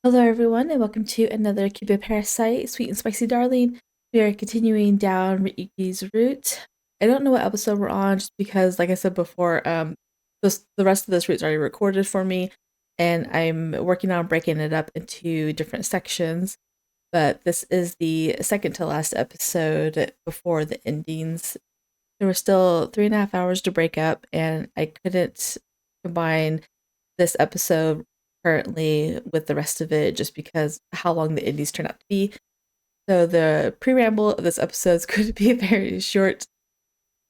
Hello, everyone, and welcome to another Cupid Parasite, Sweet and Spicy Darling. We are continuing down Ryuki's route. I don't know what episode we're on, just because, like I said before, the rest of this route's already recorded for me, and I'm working on breaking it up into different sections. But this is the second to last episode before the endings. There were still 3.5 hours to break up, and I couldn't combine this episode currently with the rest of it just because how long the indies turn out to be. So the pre-ramble of this episode is going to be very short.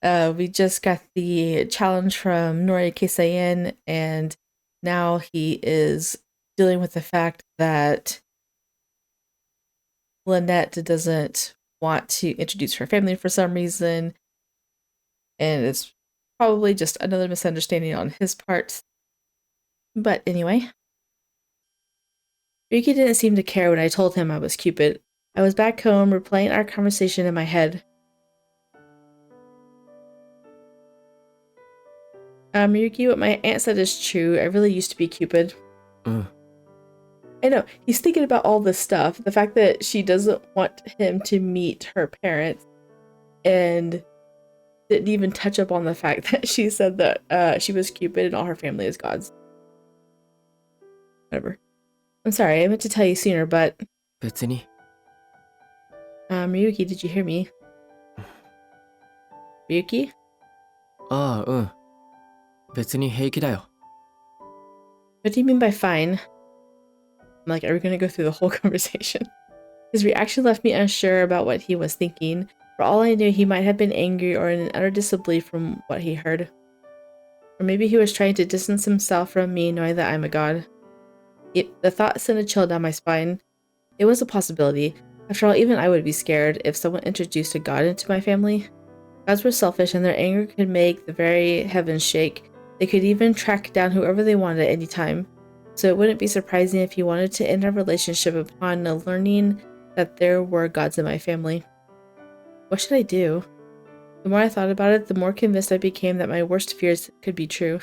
We just got the challenge from Nori Keisayen, and now he is dealing with the fact that Lynette doesn't want to introduce her family for some reason, and it's probably just another misunderstanding on his part. But anyway, Ryuki didn't seem to care when I told him I was Cupid. I was back home replaying our conversation in my head. Ryuki, what my aunt said is true. I really used to be Cupid. I know, he's thinking about all this stuff. The fact that she doesn't want him to meet her parents and didn't even touch up on the fact that she said that she was Cupid and all her family is gods. Whatever. I'm sorry, I meant to tell you sooner, but... 別に Ryuki, did you hear me? Ryuki? ああ、うん。別に平気だよ。 What do you mean by fine? I'm like, are we gonna go through the whole conversation? His reaction left me unsure about what he was thinking. For all I knew, he might have been angry or in utter disbelief from what he heard. Or maybe he was trying to distance himself from me, knowing that I'm a god. The thought sent a chill down my spine. It was a possibility. After all, even I would be scared if someone introduced a god into my family. Gods were selfish, and their anger could make the very heavens shake. They could even track down whoever they wanted at any time. So it wouldn't be surprising if he wanted to end our relationship upon learning that there were gods in my family. What should I do? The more I thought about it, the more convinced I became that my worst fears could be true.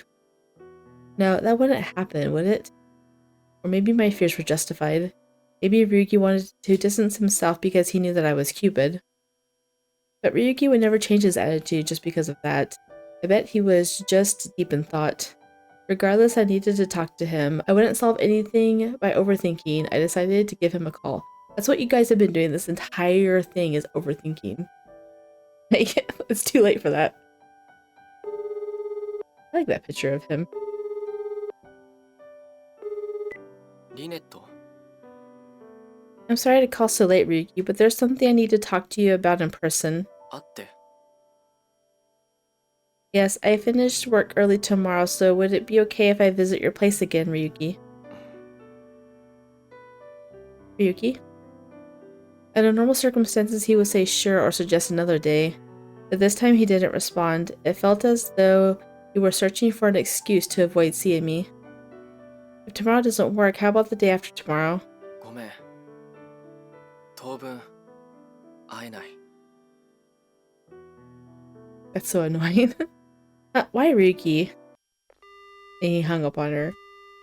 No, that wouldn't happen, would it? Or maybe my fears were justified. Maybe Ryuki wanted to distance himself because he knew that I was Cupid. But Ryuki would never change his attitude just because of that. I bet he was just deep in thought. Regardless, I needed to talk to him. I wouldn't solve anything by overthinking. I decided to give him a call. That's what you guys have been doing this entire thing, is overthinking. It's too late for that. I like that picture of him. Lynette. I'm sorry to call so late, Ryuki, but there's something I need to talk to you about in person. 会って。 Yes, I finished work early tomorrow, so would it be okay if I visit your place again, Ryuki? Ryuki? Under normal circumstances, he would say sure or suggest another day. But this time he didn't respond. It felt as though he were searching for an excuse to avoid seeing me. If tomorrow doesn't work, how about the day after tomorrow? ごめん。当分会えない。 That's so annoying. Why Ryuki? And he hung up on her.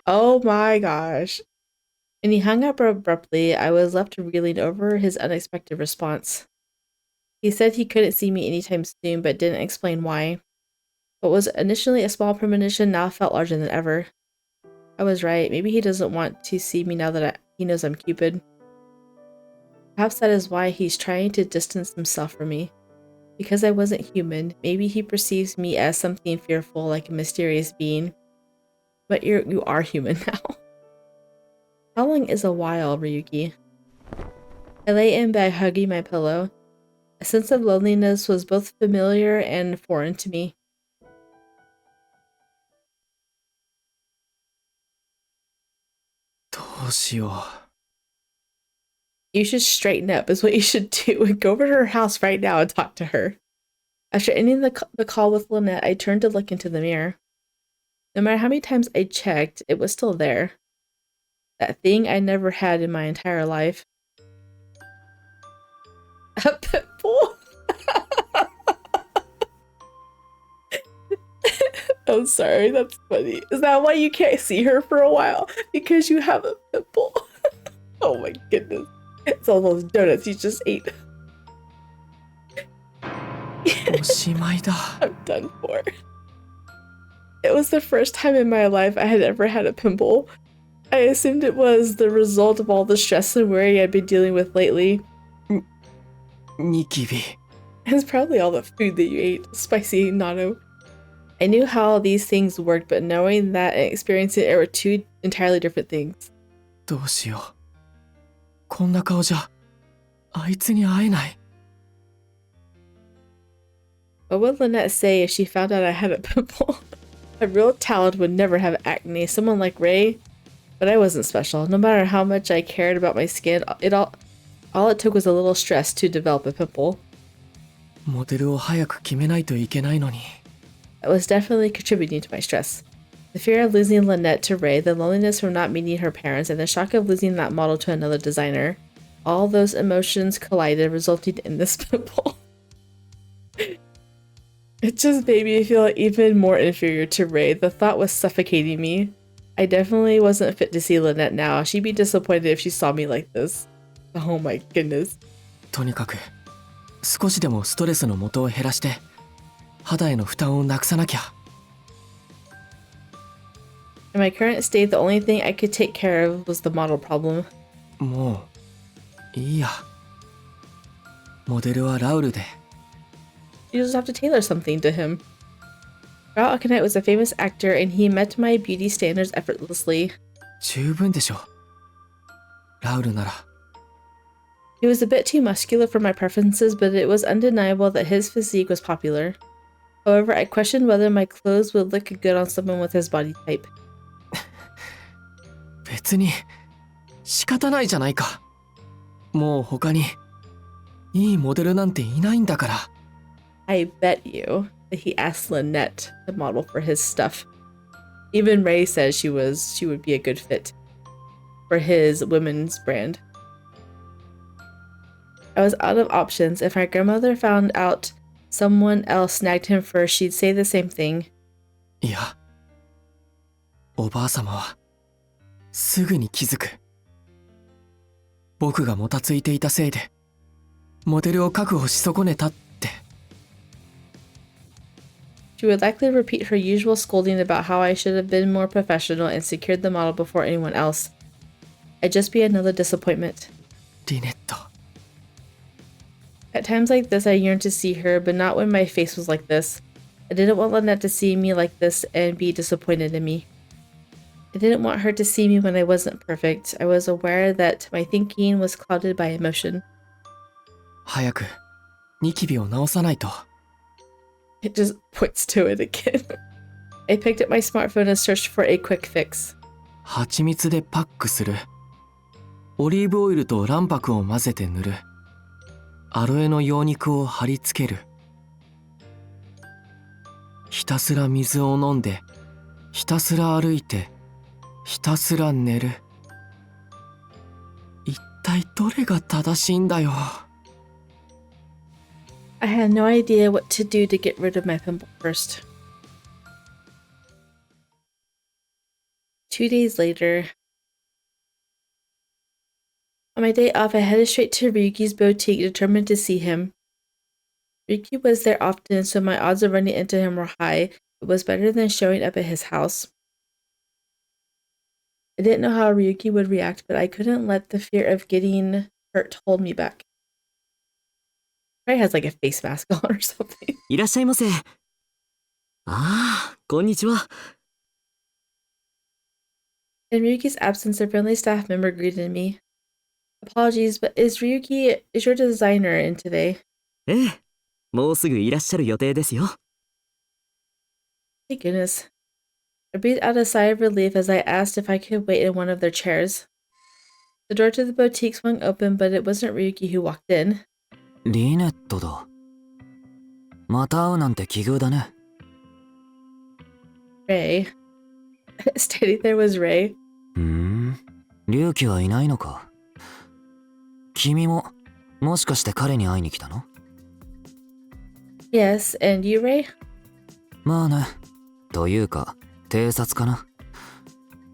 Oh my gosh. And he hung up abruptly. I was left reeling over his unexpected response. He said he couldn't see me anytime soon, but didn't explain why. What was initially a small premonition now felt larger than ever. I was right. Maybe he doesn't want to see me now that he knows I'm Cupid. Perhaps that is why he's trying to distance himself from me. Because I wasn't human, maybe he perceives me as something fearful, like a mysterious being. But you are human now. How long is a while, Ryuki? I lay in bed hugging my pillow. A sense of loneliness was both familiar and foreign to me. どうしよう。 You should straighten up is what you should do, and go over to her house right now and talk to her. After ending the call with Lynette, I turned to look into the mirror. No matter how many times I checked, it was still there. That thing I never had in my entire life. A pit bull? I'm sorry, that's funny. Is that why you can't see her for a while? Because you have a pit bull? Oh my goodness. It's all those donuts you just ate. おしまいだ。I'm done for. It was the first time in my life I had ever had a pimple. I assumed it was the result of all the stress and worry I'd been dealing with lately. ニキビ。 It's probably all the food that you ate, spicy natto. I knew how these things worked, but knowing that and experiencing it were two entirely different things. どうしよう。こんな顔じゃ、あいつに会えない。 What would Lynette say if she found out I had a pimple? A real talent would never have acne, someone like Ray. But I wasn't special. No matter how much I cared about my skin, all it took was a little stress to develop a pimple. モデルを早く決めないといけないのに。 That was definitely contributing to my stress. The fear of losing Lynette to Ray, the loneliness from not meeting her parents, and the shock of losing that model to another designer. All those emotions collided, resulting in this pimple. It just made me feel even more inferior to Ray. The thought was suffocating me. I definitely wasn't fit to see Lynette now. She'd be disappointed if she saw me like this. Oh my goodness. とにかく、少しでもストレスの元を減らして、肌への負担をなくさなきゃ。 In my current state, the only thing I could take care of was the model problem. もう、いいや。モデルはラウルで。 You just have to tailor something to him. Rao Akane was a famous actor and he met my beauty standards effortlessly. 十分でしょ。ラウルなら。 He was a bit too muscular for my preferences, but it was undeniable that his physique was popular. However, I questioned whether my clothes would look good on someone with his body type. 別に仕方ないじゃないか。もう他にいいモデルなんていないんだから。 I bet you that he asked Lynette to model for his stuff. Even Ray says she would be a good fit for his women's brand. I was out of options. If my grandmother found out someone else snagged him first, she'd say the same thing. いや、おばあさまはすぐに気づく。僕がもたついていたせいでモデルを確保し損ねたって。 She would likely repeat her usual scolding about how I should have been more professional and secured the model before anyone else. I'd just be another disappointment. リネット。 At times like this, I yearned to see her, but not when my face was like this. I didn't want Lynette to see me like this and be disappointed in me. I didn't want her to see me when I wasn't perfect. I was aware that my thinking was clouded by emotion. 早くニキビを治さないと。 It just points to it again. I picked up my smartphone and searched for a quick fix. 蜂蜜でパックする。オリーブオイルと卵白を混ぜて塗る。アロエの葉肉を貼り付ける。ひたすら水を飲んで、ひたすら歩いて、ひたすら寝る。一体どれが正しいんだよ。 I had no idea what to do to get rid of my pimple first. 2 days later. On my day off, I headed straight to Ryuki's boutique, determined to see him. Ryuki was there often, so my odds of running into him were high. It was better than showing up at his house. I didn't know how Ryuki would react, but I couldn't let the fear of getting hurt hold me back. Probably has like a face mask on or something. いらっしゃいませ。ああ、こんにちは。 In Ryuki's absence, a friendly staff member greeted me. Apologies, but is your designer in today? ええ、もうすぐいらっしゃる予定ですよ。 Thank goodness. I breathed out a sigh of relief as I asked if I could wait in one of their chairs. The door to the boutique swung open, but it wasn't Ryuki who walked in. リネットだ。また会うなんて奇遇だね。 Ray. Standing there was Ray. 龍騎はいないのか。君も、もしかして彼に会いに来たの？ Yes, and you, Ray? まあね。というか、偵察かな。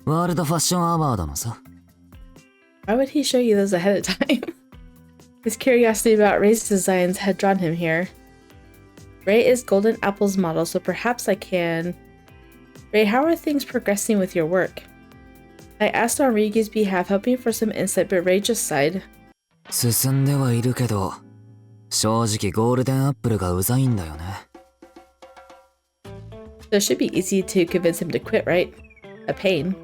ワールドファッションアワードのさ。Why would he show you those ahead of time? His curiosity about Ray's designs had drawn him here. Ray is Golden Apple's model, so perhaps I can... Ray, how are things progressing with your work? I asked on Ryuki's behalf, hoping for some insight, but Ray just sighed. 進んではいるけど、正直ゴールデンアップルがうざいんだよね。So it should be easy to convince him to quit, right? A pain.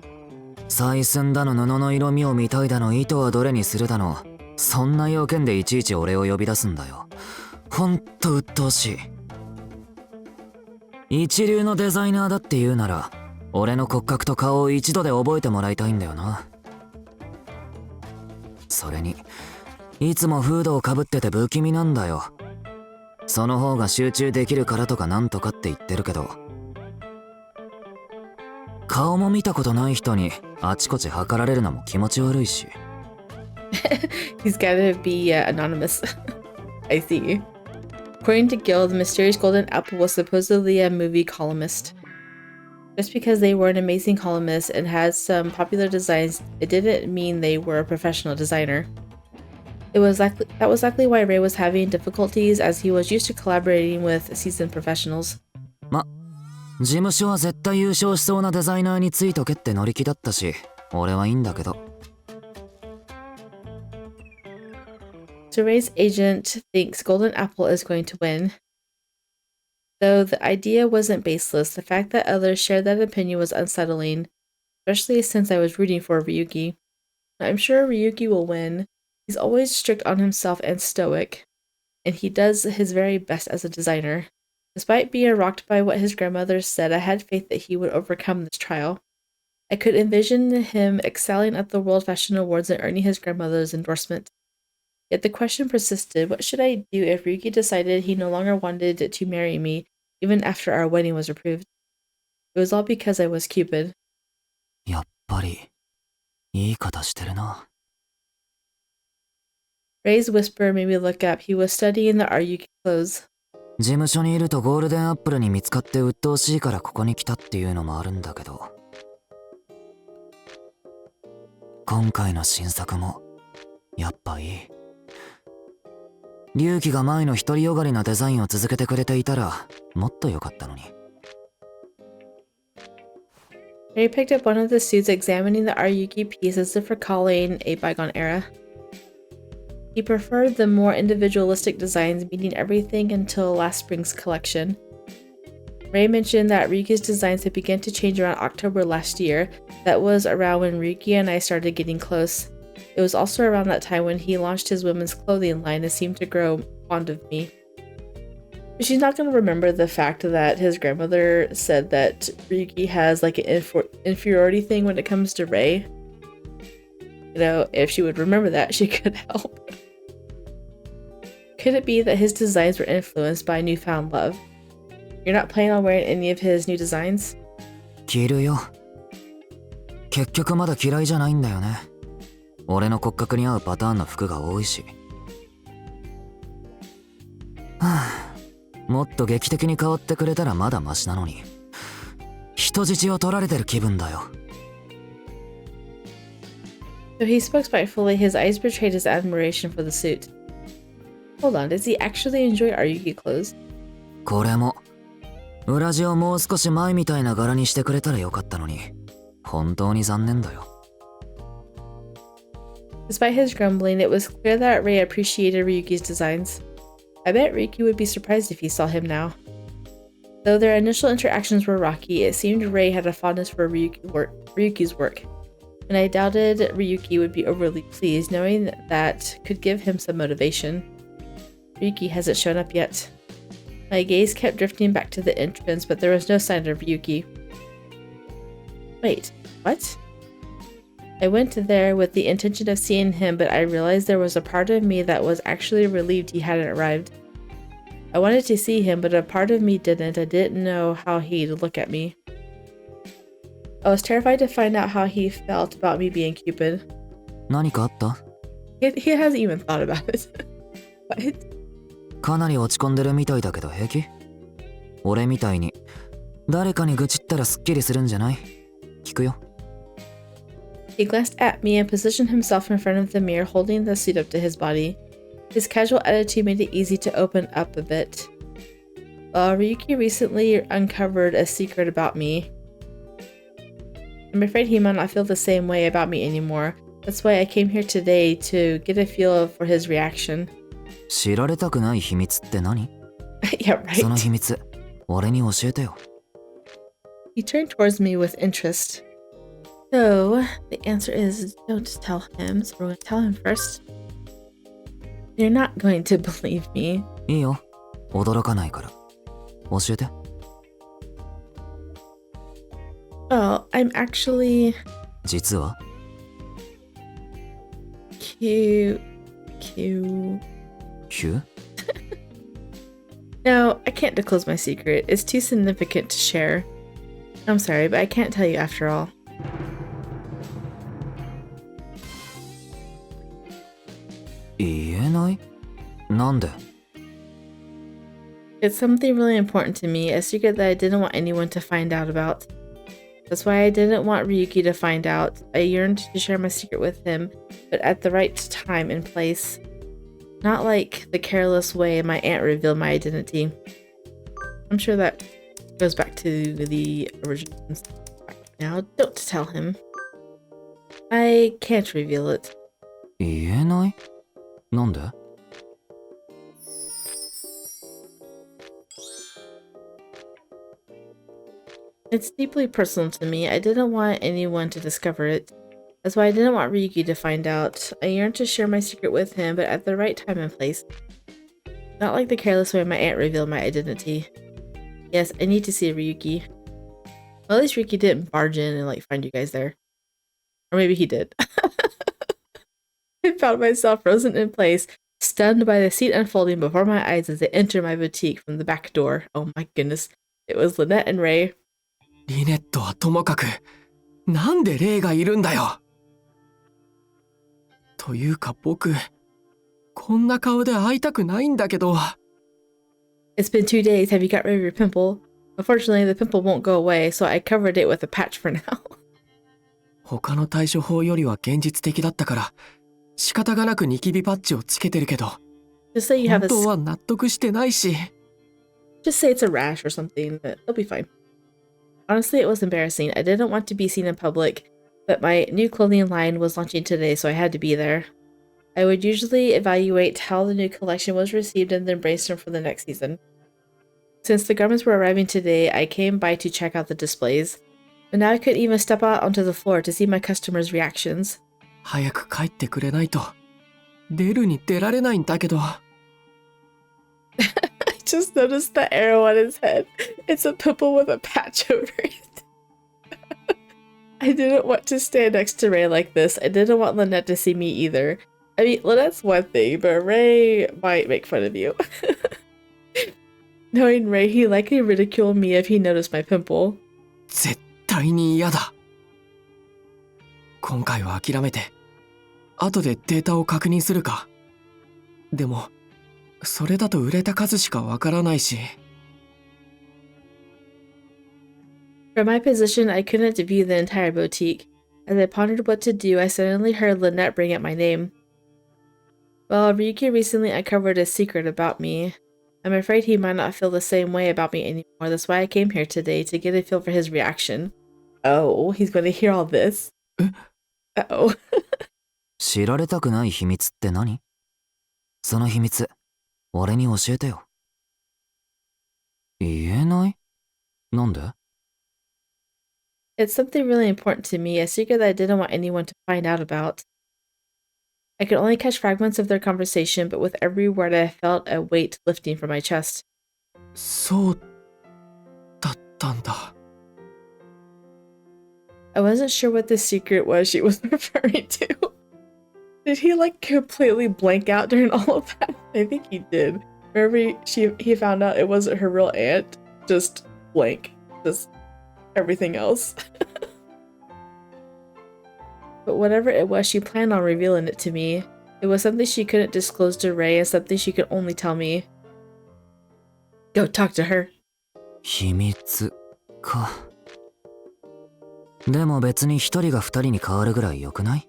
採寸だの布の色味を見たいだの糸はどれにするだの、そんな要件でいちいち俺を呼び出すんだよ。ほんと鬱陶しい。一流のデザイナーだって言うなら、俺の骨格と顔を一度で覚えてもらいたいんだよな。それに、いつもフードをかぶってて不気味なんだよ。その方が集中できるからとかなんとかって言ってるけど、顔も見たことない人にあちこち測られるのも気持ち悪いし。He's gotta be anonymous. I see. According to Gil, the mysterious Golden Apple was supposedly a movie columnist. Just because they were an amazing columnist and had some popular designs, it didn't mean they were a professional designer. That was likely why Ray was having difficulties, as he was used to collaborating with seasoned professionals. ま、事務所は絶対優勝しそうなデザイナーについとけって乗り気だったし、俺はいいんだけど。So Ray's agent thinks Golden Apple is going to win. Though the idea wasn't baseless, the fact that others shared that opinion was unsettling, especially since I was rooting for Ryuki. I'm sure Ryuki will win. He's always strict on himself and stoic, and he does his very best as a designer. Despite being rocked by what his grandmother said, I had faith that he would overcome this trial. I could envision him excelling at the World Fashion Awards and earning his grandmother's endorsement. Yet the question persisted, what should I do if Ryuki decided he no longer wanted to marry me, even after our wedding was approved? It was all because I was Cupid. やっぱり、いい方してるな。Ray's whisper made me look up. He was studying the Ryuki clothes. 事務所にいるとゴールデンアップルに見つかって鬱陶しいからここに来たっていうのもあるんだけど、今回の新作もやっぱいい。龍騎が前の独りよがりなデザインを続けてくれていたらもっと良かったのに。Ray picked up one of the suits, examining the Ryuki piece as if recalling a bygone era. He preferred the more individualistic designs, meaning everything until last spring's collection. Ray mentioned that Ryuki's designs had begun to change around October last year. That was around when Ryuki and I started getting close. It was also around that time when he launched his women's clothing line and seemed to grow fond of me. But she's not going to remember the fact that his grandmother said that Ryuki has like an inferiority thing when it comes to Ray. You know, if she would remember that, she could help. Could it be that his designs were influenced by newfound love? You're not planning on wearing any of his new designs? 着るよ。結局まだ嫌いじゃないんだよね。俺の骨格に合うパターンの服が多いし。はあ、もっと劇的に変わってくれたらまだマシなのに。人質を取られてる気分だよ。So he spoke spitefully, his eyes betrayed his admiration for the suit. Hold on, does he actually enjoy Ryuki clothes? これも裏地をもう少し前みたいな柄にしてくれたらよかったのに。本当に残念だよ。Despite his grumbling, it was clear that Ray appreciated Ryuki's designs. I bet Ryuki would be surprised if he saw him now. Though their initial interactions were rocky, it seemed Ray had a fondness for Ryuki's work, and I doubted Ryuki would be overly pleased, knowing that could give him some motivation. Ryuki hasn't shown up yet. My gaze kept drifting back to the entrance, but there was no sign of Ryuki. Wait, what? I went there with the intention of seeing him, but I realized there was a part of me that was actually relieved he hadn't arrived. I wanted to see him, but a part of me didn't. I didn't know how he'd look at me. I was terrified to find out how he felt about me being Cupid. 何かあった？ He hasn't even thought about it. What? かなり落ち込んでるみたいだけど平気？俺みたいに誰かに愚痴ったらすっきりするんじゃない？聞くよ。He glanced at me and positioned himself in front of the mirror, holding the suit up to his body. His casual attitude made it easy to open up a bit. Ryuki recently uncovered a secret about me. I'm afraid he might not feel the same way about me anymore. That's why I came here today to get a feel for his reaction. 知られたくない秘密って何？ Yeah, right. その秘密、俺に教えてよ。He turned towards me with interest. So, the answer is don't tell him, so we're going to tell him first. You're not going to believe me. いいよ、驚かないから。教えて。Oh, I'm actually... 実は Cute. No, I can't disclose my secret. It's too significant to share. I'm sorry, but I can't tell you after all. 言えない？なんで？ It's something really important to me, a secret that I didn't want anyone to find out about. That's why I didn't want Ryuki to find out. I yearned to share my secret with him, but at the right time and place. Not like the careless way my aunt revealed my identity. I'm sure that goes back to the original. Now, don't tell him. I can't reveal it. 言えない？なんで？ It's deeply personal to me. I didn't want anyone to discover it. That's why I didn't want Ryuki to find out. I yearned to share my secret with him, but at the right time and place. Not like the careless way my aunt revealed my identity. Yes, I need to see Ryuki. Well, at least Ryuki didn't barge in and like find you guys there. Or maybe he did. I found myself frozen in place, stunned by the scene unfolding before my eyes as they entered my boutique from the back door. Oh my goodness. It was Lynette and Ray. リネットはともかく、なんでレイがいるんだよ。というか僕、こんな顔で会いたくないんだけど。It's been 2 days. Have you got rid of your pimple? Unfortunately, the pimple won't go away, so I covered it with a patch for now. 他の対処法よりは現実的だったから、仕方がなくニキビパッチをつけてるけど、Just say you have 本 a... 当は納得してないし。Just say it's a rash or something, but it'll be fine. Honestly, it was embarrassing. I didn't want to be seen in public, but my new clothing line was launching today, so I had to be there. I would usually evaluate how the new collection was received and then brainstorm for the next season. Since the garments were arriving today, I came by to check out the displays. But now I couldn't even step out onto the floor to see my customers' reactions. 早く帰ってくれないと、出るに出られないんだけど。I just noticed the arrow on his head. It's a pimple with a patch over it. I didn't want to stand next to Ray like this. I didn't want Lynette to see me either. I mean, Lynette's one thing, but Ray might make fun of you. Knowing Ray, he'd likely ridicule me if he noticed my pimple. 絶対に嫌だ。今回は諦めて、後でデータを確認するか。でも、それだと売れた数しかわからないし。From my position, I couldn't view the entire boutique. As I pondered what to do, I suddenly heard Lynette bring up my name. Well, Ryuki recently uncovered a secret about me. I'm afraid he might not feel the same way about me anymore. That's why I came here today, to get a feel for his reaction. Oh, he's going to hear all this. Uh-oh. 知られたくない秘密って何？その秘密、俺に教えてよ。言えない？なんで？ It's something really important to me, a secret that I didn't want anyone to find out about. I could only catch fragments of their conversation, but with every word I felt a weight lifting from my chest. そうだったんだ。I wasn't sure what the secret was she was referring to. Did he like completely blank out during all of that? I think he did. Whenever he found out it wasn't her real aunt, just blank. Just everything else. But whatever it was, she planned on revealing it to me. It was something she couldn't disclose to Ray and something she could only tell me. Go talk to her. 秘密か。でも別に一人が二人に変わるぐらい良くない？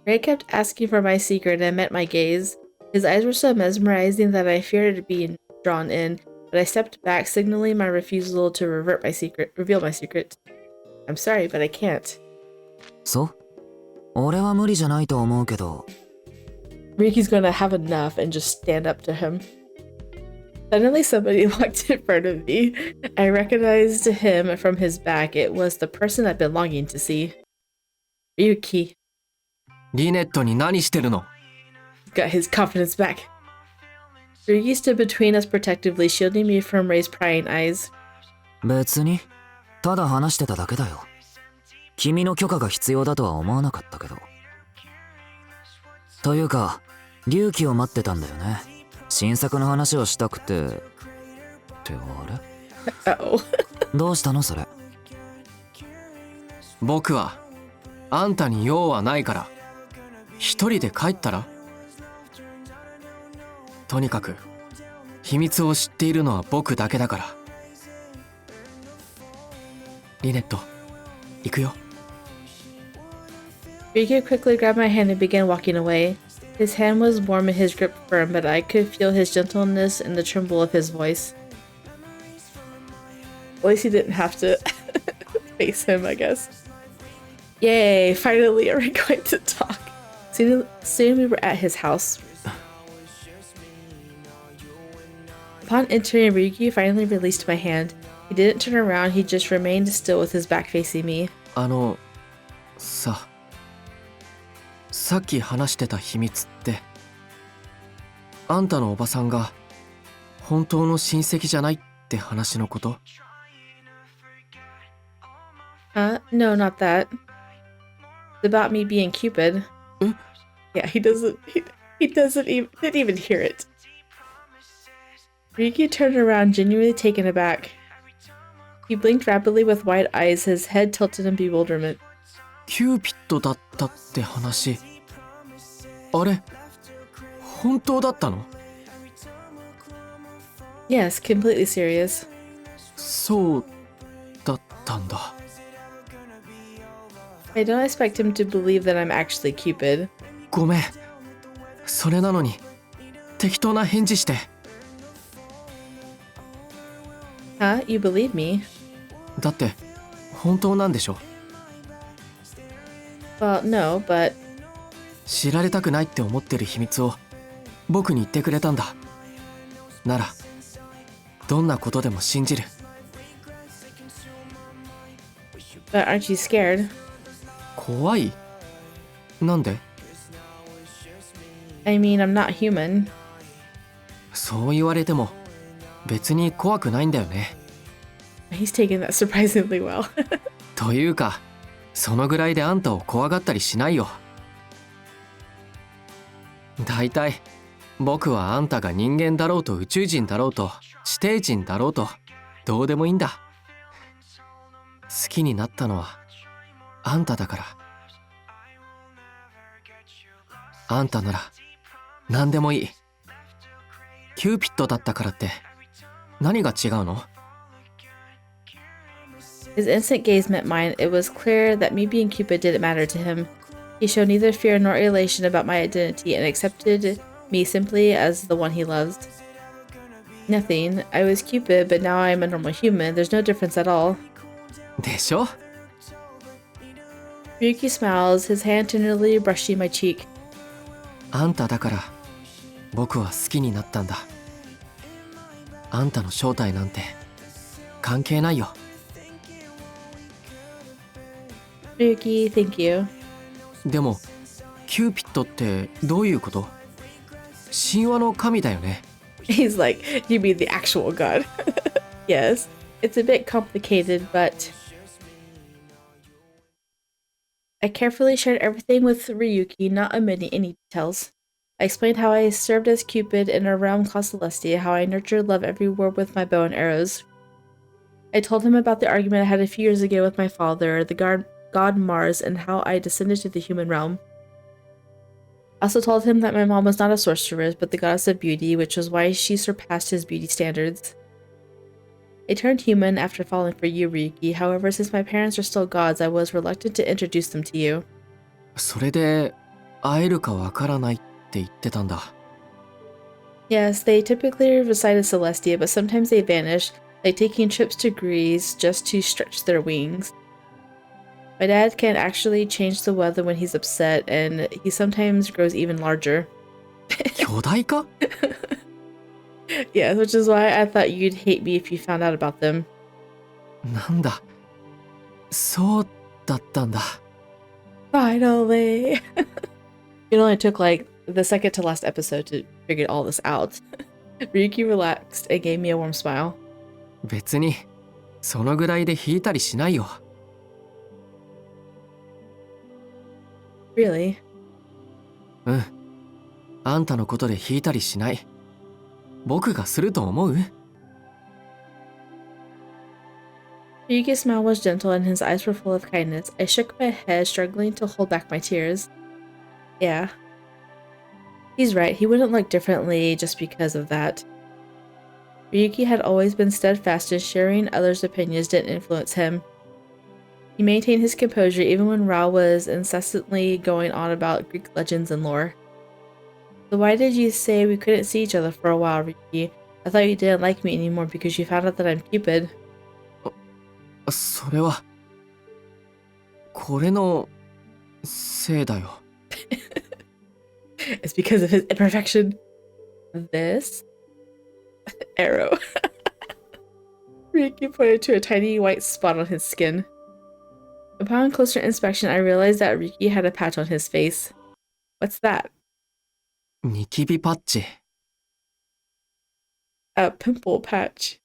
Ray kept asking for my secret and met my gaze. His eyes were so mesmerizing that I feared being drawn in, but I stepped back, signaling my refusal to reveal my secret. I'm sorry, but I can't. そう？俺は無理じゃないと思うけど。Ryuki's gonna have enough and just stand up to him. Suddenly somebody walked in front of me. I recognized him from his back. It was the person I've been longing to see. Ryuki. リネットに何してるの？ Got his confidence back. Ryuki stood between us protectively, shielding me from Ray's prying eyes. 別に、ただ話してただけだよ。君の許可が必要だとは思わなかったけど。というか、龍騎を待ってたんだよね。新作の話をしたくて。ってあれ？ Uh-oh. どうしたのそれ？僕はあんたに用はないから一人で帰ったら？とにかく秘密を知っているのは僕だけだから。リネット、行くよ。Ryuki quickly grabbed my hand and began walking away. His hand was warm and his grip firm, but I could feel his gentleness and the tremble of his voice. At least he didn't have to face him, I guess. Yay, finally are we going to talk. Soon we were at his house. Upon entering, Ryuki finally released my hand. He didn't turn around, he just remained still with his back facing me. さっき話してた秘密って、あんたのおばさんが本当の親戚じゃないって話のこと？ No, not that. It's about me being Cupid. Yeah, he didn't even hear it. Ryuki turned around, genuinely taken aback. He blinked rapidly with wide eyes, his head tilted in bewilderment. キューピッドだったって話、あれ本当だったの？ Yes, completely serious. そうだったんだ。I don't expect him to believe that I'm actually Cupid. ごめん、それなのに適当な返事して。Huh? You believe me? だって本当なんでしょ？ Well, no, but... 知られたくないって思ってる秘密を僕に言ってくれたんだ。ならどんなことでも信じる。 But aren't you scared? 怖い？なんで？ I mean, I'm not human. そう言われても別に怖くないんだよね。He's taken that surprisingly well. というかそのぐらいであんたを怖がったりしないよ。だいたい僕はあんたが人間だろうと宇宙人だろうと地底人だろうとどうでもいいんだ。好きになったのはあんただから。あんたなら何でもいい。キューピッドだったからって何が違うの？ His instant gaze met mine. It was clear that me being Cupid didn't matter to him. He showed neither fear nor elation about my identity and accepted me simply as the one he loved. Nothing. I was Cupid, but now I'm a normal human. There's no difference at all. でしょ？ Ryuki smiles, his hand tenderly brushing my cheek. あんただから僕は好きになったんだ。あんたの正体なんて関係ないよ。Ryuki, thank you. でもキューピッドってどういうこと？神話の神だよね。He's like, you mean the actual god? Yes, it's a bit complicated, but... I carefully shared everything with Ryuki, not omitting any details. I explained how I served as Cupid in a realm called Celestia, how I nurtured love everywhere with my bow and arrows. I told him about the argument I had a few years ago with my father, the god Mars, and how I descended to the human realm. I also told him that my mom was not a sorceress, but the goddess of beauty, which was why she surpassed his beauty standards. I turned human after falling for you, Ryuki. However, since my parents are still gods, I was reluctant to introduce them to you. それで会えるかわからないって言ってたんだ。 Yes, they typically reside in Celestia, but sometimes they vanish, like taking trips to Greece just to stretch their wings. My dad can actually change the weather when he's upset, and he sometimes grows even larger. 巨大化 Yes, which is why I thought you'd hate me if you found out about them. なんだ。そうだったんだ。 Finally! It only took like the second to last episode to figure all this out. Ryuki relaxed and gave me a warm smile. 別にそのぐらいで引いたりしないよ。 Really? うん。あんたのことで引いたりしない。僕がすると思う？ Ryuki's smile was gentle and his eyes were full of kindness. I shook my head, struggling to hold back my tears. Yeah. He's right, he wouldn't look differently just because of that. Ryuki had always been steadfast in sharing others' opinions didn't influence him. He maintained his composure even when Ra was incessantly going on about Greek legends and lore. So why did you say we couldn't see each other for a while, Ryuki? I thought you didn't like me anymore because you found out that I'm Cupid. それはこれのせいだよ。 It's because of his imperfection. This arrow. Ryuki pointed to a tiny white spot on his skin. Upon closer inspection, I realized that Ryuki had a patch on his face. What's that? ニキビパッチ。 A pimple patch.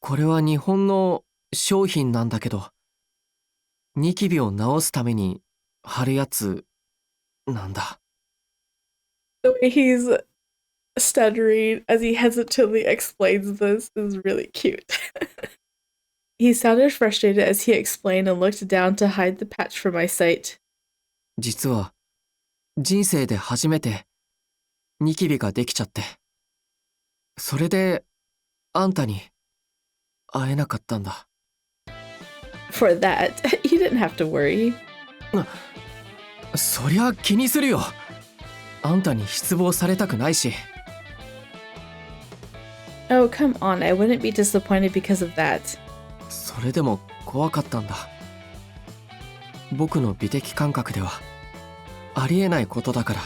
これは日本の商品なんだけど、ニキビを治すために貼るやつなんだ。 The way he's stuttering as he hesitantly explains this is really cute. He sounded frustrated as he explained and looked down to hide the patch from my sight. 実は人生で初めてニキビができちゃって、それであんたに会えなかったんだ。 For that, you didn't have to worry. そりゃ気にするよ。あんたに失望されたくないし。 Oh, come on, I wouldn't be disappointed because of that. それでも怖かったんだ。僕の美的感覚ではありえないことだから。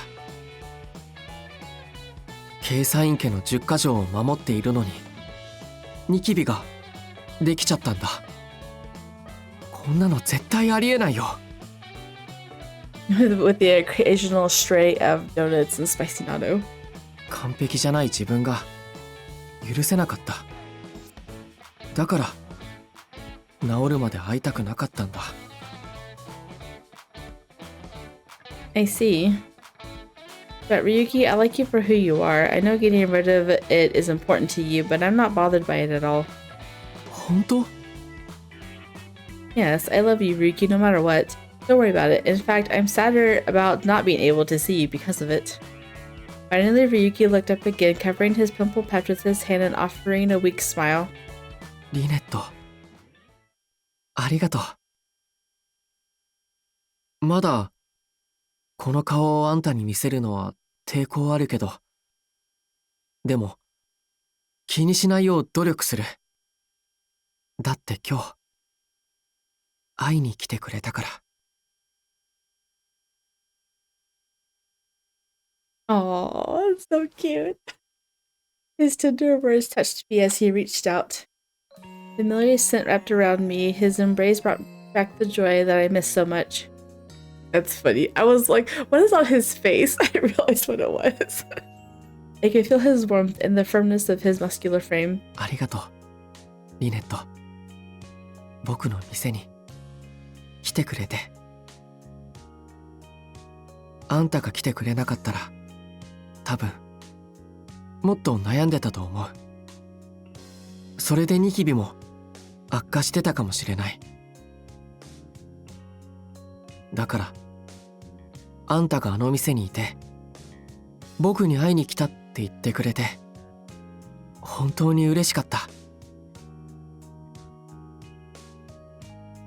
計算員家の10か条を守っているのにニキビができちゃったんだ。こんなの絶対ありえないよ。 With the occasional stray of donuts and spicy natto. 完璧じゃない自分が許せなかった。だから治るまで会いたくなかったんだ。 I see. But Ryuki, I like you for who you are. I know getting rid of it is important to you, but I'm not bothered by it at all. 本当？ Yes, I love you, Ryuki, no matter what. Don't worry about it. In fact, I'm sadder about not being able to see you because of it. Finally, Ryuki looked up again, covering his pimple patch with his hand and offering a weak smile. リネット、ありがとう。まだこの顔をあんたに見せるのは抵抗あるけど、でも気にしないよう努力する。だって今日会いに来てくれたから。 Aww, it's so cute. His tender words touched me as he reached out. Familiar scent wrapped around me. His embrace brought back the joy that I missed so much. That's funny. I was like, what is on his face? I realized what it was. I could feel his warmth and the firmness of his muscular frame. ありがとう、リネット。僕の店に来てくれて。あんたが来てくれなかったら、多分もっと悩んでたと思う。それでニキビも悪化してたかもしれない。だからあんたがあの店にいて僕に会いに来たって言ってくれて本当に嬉しかった。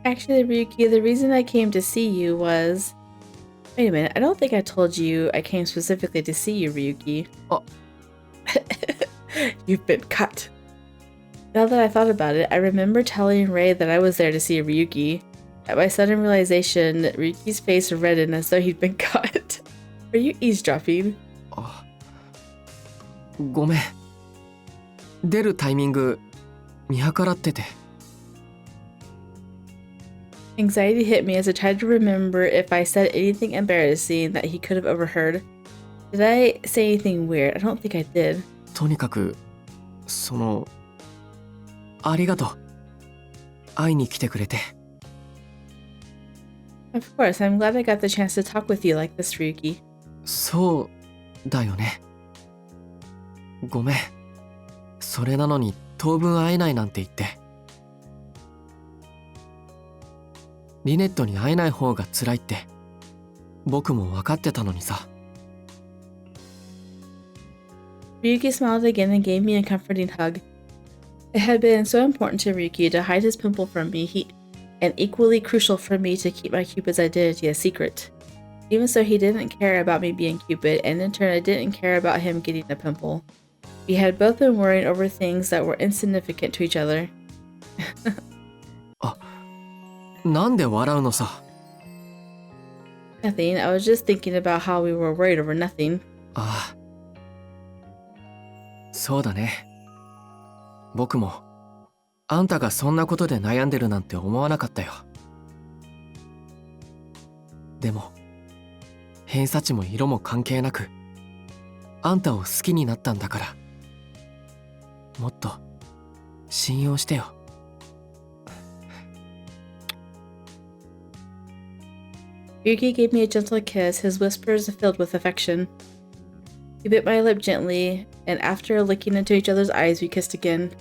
Actually, Ryuki, the reason I came to see you was... Wait a minute, I don't think I told you I came specifically to see you, Ryuki. Oh. You've been cut. Now that I thought about it, I remember telling Ray that I was there to see Ryuki. At my sudden realization, Ryuki's face reddened as though he'd been cut. Are you eavesdropping? ごめん。出るタイミング見計らってて。Anxiety hit me as I tried to remember if I said anything embarrassing that he could have overheard. Did I say anything weird? I don't think I did. とにかく、ありがとう。会いに来てくれて。Of course, I'm glad I got the chance to talk with you like this, Ryuki. そうだよね。ごめん。それなのに当分会えないなんて言って。リネットに会えない方が辛いって僕も分かってたのにさ。Ryuki smiled again and gave me a comforting hug. It had been so important to Ryuki to hide his pimple from me, and equally crucial for me to keep my Cupid's identity a secret. Even so, he didn't care about me being Cupid, and in turn I didn't care about him getting a pimple. We had both been worrying over things that were insignificant to each other. なんで笑うのさ。Nothing, I was just thinking about how we were worried over nothing. ああ。そうだね。僕もあんたがそんなことで悩んでるなんて思わなかったよ。でも偏差値も色も関係なくあんたを好きになったんだから、もっと信用してよ。Ryuki gave me a gentle kiss, his whispers filled with affection. He bit my lip gently, and after looking into each other's eyes, we kissed again.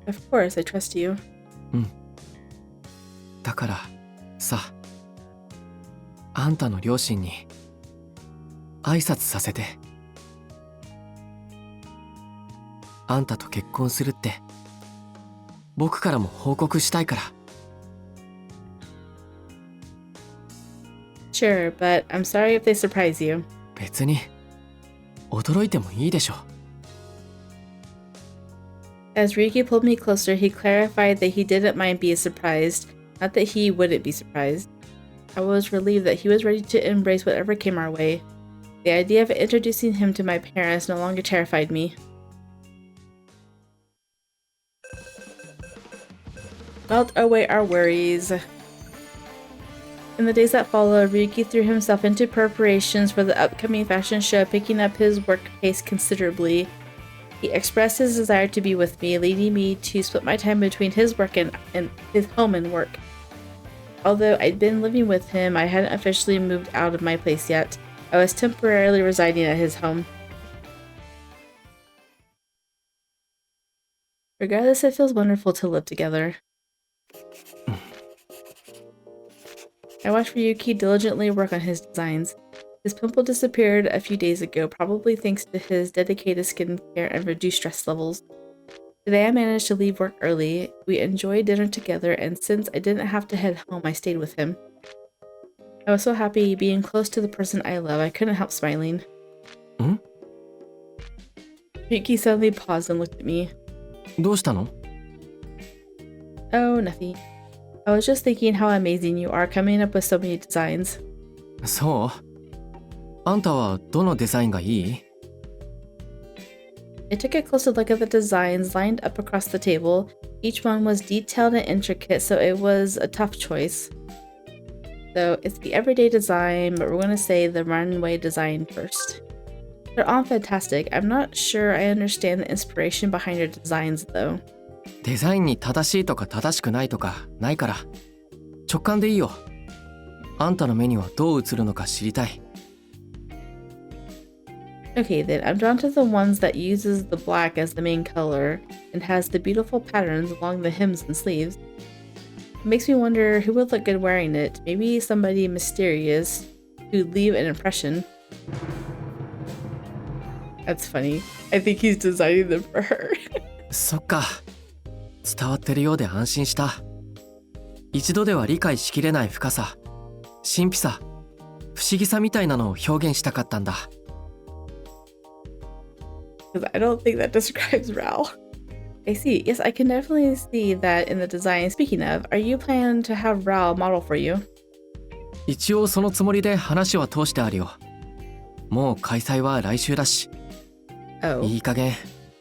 Of course, I trust you. だからさ、あんたの両親に挨拶させて。あんたと結婚するって僕からも報告したいから。Sure, but I'm sorry if they surprise you. 別に驚いてもいいでしょ。As Ryuki pulled me closer, he clarified that he didn't mind being surprised, not that he wouldn't be surprised. I was relieved that he was ready to embrace whatever came our way. The idea of introducing him to my parents no longer terrified me. Melt away our worries. In the days that followed, Ryuki threw himself into preparations for the upcoming fashion show, picking up his work pace considerably. He expressed his desire to be with me, leading me to split my time between his work and his home and work. Although I'd been living with him, I hadn't officially moved out of my place yet. I was temporarily residing at his home. Regardless, it feels wonderful to live together. I watched Ryuki diligently work on his designs. His pimple disappeared a few days ago, probably thanks to his dedicated skincare and reduced stress levels. Today I managed to leave work early. We enjoyed dinner together, and since I didn't have to head home, I stayed with him. I was so happy being close to the person I love, I couldn't help smiling. Ryuki suddenly paused and looked at me. どうしたの？ Oh, nothing. I was just thinking how amazing you are coming up with so many designs. そう？あんたはどのデザインがいい？ I took a closer look at the designs lined up across the table. Each one was detailed and intricate, so it was a tough choice. So it's the everyday design, but we're going to say the runway design first. They're all fantastic. I'm not sure I understand the inspiration behind your designs, though. デザインに正しいとか正しくないとかないから直感でいいよ。あんたの目にはどう映るのか知りたい。Okay then, I'm drawn to the ones that uses the black as the main color and has the beautiful patterns along the hems and sleeves. It makes me wonder who would look good wearing it. Maybe somebody mysterious who'd leave an impression. That's funny. I think he's designing them for her. そっか。伝わってるようで安心した。一度では理解しきれない深さ、神秘さ、不思議さみたいなのを表現したかったんだ。Because I don't think that describes Ral. I see. Yes, I can definitely see that in the design. Speaking of, are you planning to have Ral model for you? 一応そのつもりで話は通してあるよ。もう開催は来週だし。Oh. いい加減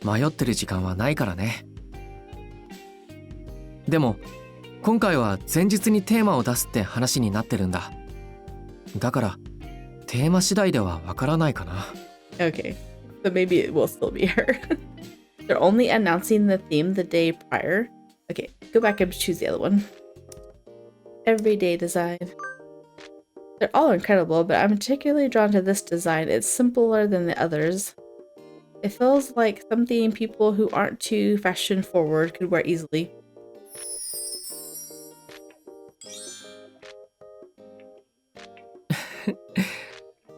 迷ってる時間はないからね。でも今回は前日にテーマを出すって話になってるんだ。だからテーマ次第ではわからないかな。Okay, so maybe it will still be her. They're only announcing the theme the day prior. Okay, go back and choose the other one. Everyday design. They're all incredible, but I'm particularly drawn to this design. It's simpler than the others. It feels like something people who aren't too fashion forward could wear easily.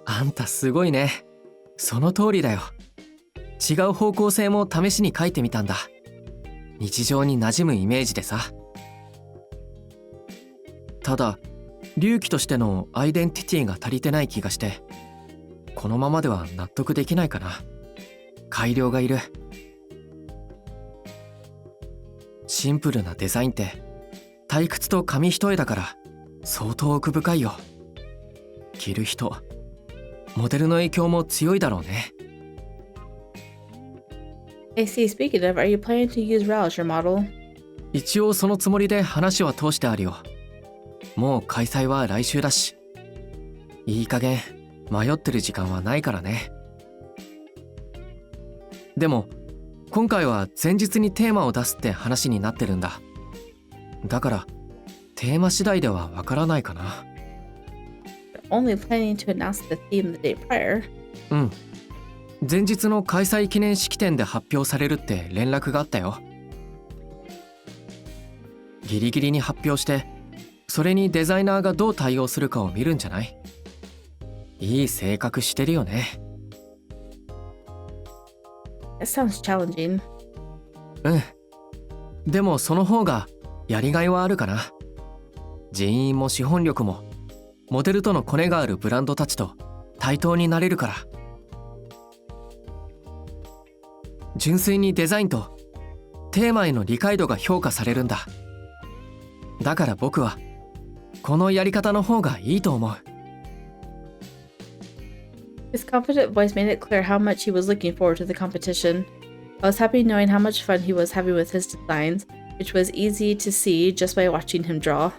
あんたすごいね。その通りだよ。違う方向性も試しに描いてみたんだ。日常に馴染むイメージでさ。ただ龍騎としてのアイデンティティが足りてない気がして、このままでは納得できないかな。改良がいる。シンプルなデザインって退屈と紙一重だから相当奥深いよ。着る人、モデルの影響も強いだろうね。I see. Speaking of, are you planning to use Ral as your model? 一応そのつもりで話は通してあるよ。もう開催は来週だし。いい加減迷ってる時間はないからね。でも今回は前日にテーマを出すって話になってるんだ。だからテーマ次第ではわからないかな。Only planning to announce the theme the day prior. うん。前日の開催記念式典で発表されるって連絡があったよ。ギリギリに発表して、それにデザイナーがどう対応するかを見るんじゃない？いい性格してるよね。It sounds challenging. うん。でもその方がやりがいはあるかな。人員も資本力もモデルとのコネがあるブランドたちと対等になれるから。純粋にデザインとテーマへの理解度が評価されるんだ。だから僕はこのやり方の方がいいと思う。His confident voice made it clear how much he was looking forward to the competition. I was happy knowing how much fun he was having with his designs, which was easy to see just by watching him draw.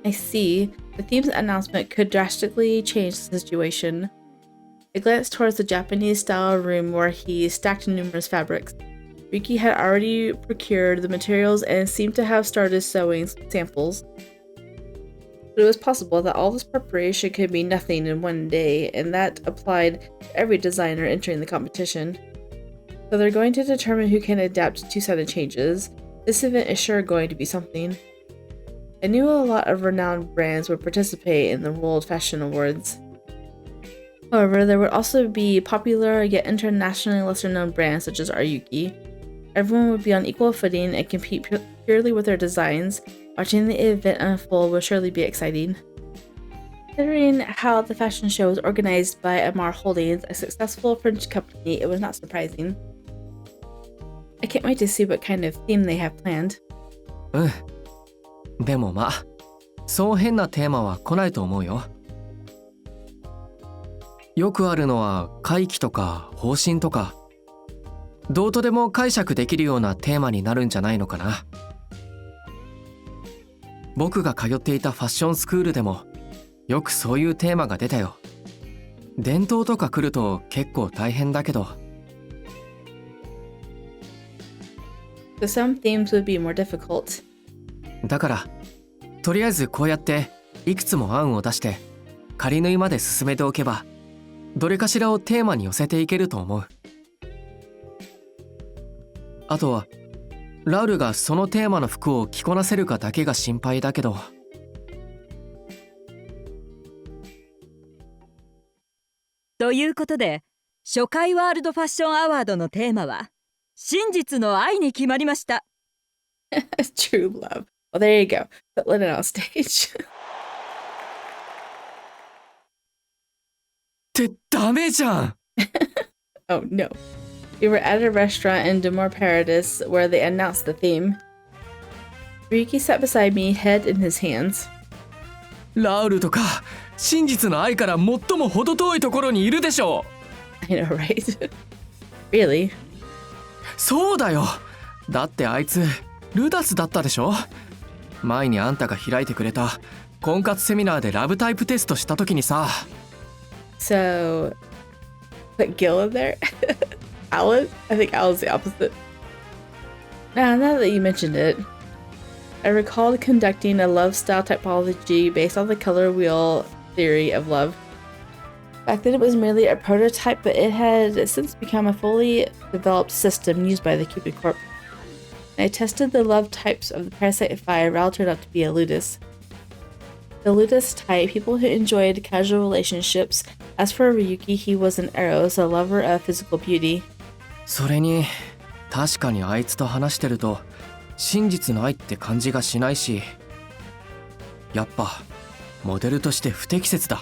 I see. The theme's announcement could drastically change the situation. I glanced towards the Japanese-style room where he stacked numerous fabrics. Ryuki had already procured the materials and seemed to have started sewing samples. But it was possible that all this preparation could mean nothing in one day, and that applied to every designer entering the competition. So they're going to determine who can adapt to sudden changes. This event is sure going to be something. I knew a lot of renowned brands would participate in the World Fashion Awards. However, there would also be popular yet internationally lesser-known brands such as Ryuki. Everyone would be on equal footing and compete purely with their designs. Watching the event unfold will surely be exciting. Considering how the fashion show was organized by Amar Holdings, a successful French company, it was not surprising. I can't wait to see what kind of theme they have planned. うん。でもまあ、そう変なテーマは来ないと思うよ。よくあるのは回帰とか方針とか、どうとでも解釈できるようなテーマになるんじゃないのかな。僕が通っていたファッションスクールでもよくそういうテーマが出たよ。伝統とか来ると結構大変だけど。So some themes would be more difficult. だからとりあえずこうやっていくつも案を出して仮縫いまで進めておけば、どれかしらをテーマに寄せていけると思う。あとはラウルがそのテーマの服を着こなせるかだけが心配だけど。ということで、初回ワールドファッションアワードのテーマは真実の愛に決まりました。True love. Well, there you go. Put Lynette on stage. ってダメじゃん Oh no. We were at a restaurant in Demore Paradis where they announced the theme. Ryuki sat beside me, head in his hands. ラウルとか真実の愛から最も程遠いところにいるでしょ I know, right? Really? そうだよだってあいつルダスだったでしょ前にあんたが開いてくれた婚活セミナーでラブタイプテストした時にさ So, put Gil in there? Alan? I think Alan's the opposite. Now that you mentioned it, I recalled conducting a love style typology based on the color wheel theory of love. Back then it was merely a prototype, but it had since become a fully developed system used by the Cupid Corp. I tested the love types of the Parasite 5, all turned out to be a Ludus. The Ludus type, people who enjoyed casual relationships. As for Ryuki, he was an Eros, a lover of physical beauty. それに確かにあいつと話してると真実の愛って感じがしないしやっぱモデルとして不適切だ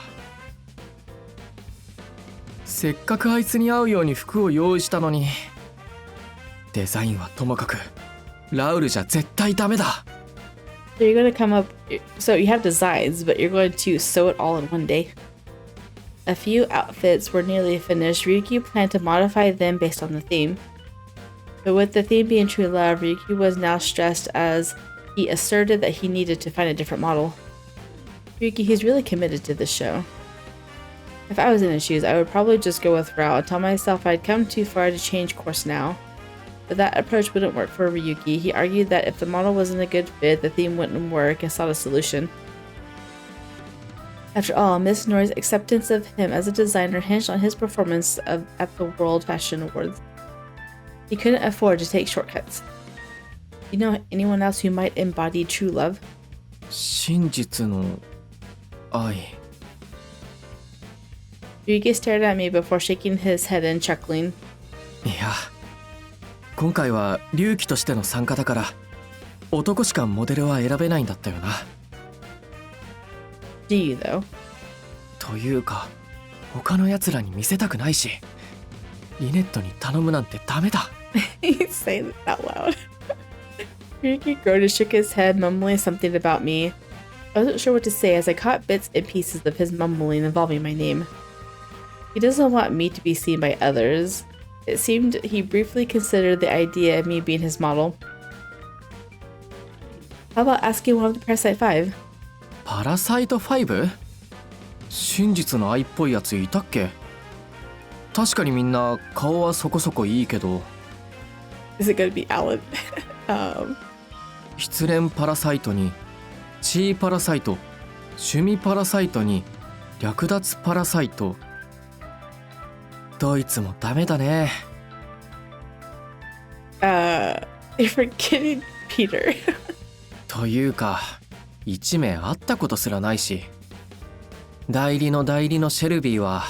せっかくあいつに合うように服を用意したのにデザインはともかくラウルじゃ絶対ダメだ So you're going to come up, so you have designs, but you're going to sew it all in one day. A few outfits were nearly finished. Ryuki planned to modify them based on the theme. But with the theme being true love, Ryuki was now stressed as he asserted that he needed to find a different model. Ryuki, he's really committed to this show. If I was in his shoes, I would probably just go with Rao and tell myself I'd come too far to change course now. But that approach wouldn't work for Ryuki. He argued that if the model wasn't a good fit, the theme wouldn't work and sought a solution. After all, Miss Nori's acceptance of him as a designer hinged on his performance at the World Fashion Awards. He couldn't afford to take shortcuts. You know anyone else who might embody true love? 真実の愛 Ryuki stared at me before shaking his head and chuckling. いや今回は龍騎としての参加だから男しかモデルは選べないんだったよな Do you, though? というか他の奴らに見せたくないしリネットに頼むなんてダメだ He's saying it out loud. Ryuki groaned and shook his head, mumbling something about me. I wasn't sure what to say as I caught bits and pieces of his mumbling involving my name. He doesn't want me to be seen by others. It seemed he briefly considered the idea of me being his model. How about asking one of the Parasite 5? パラサイト 5? 真実の愛っぽいやついたっけ確かにみんな顔はそこそこいいけど Is it gonna be Alan? 失恋パラサイトに地位パラサイト趣味パラサイトに略奪パラサイトドイツもダメだね You're forgetting Peter. というか一名会ったことすらないし代理のシェルビーは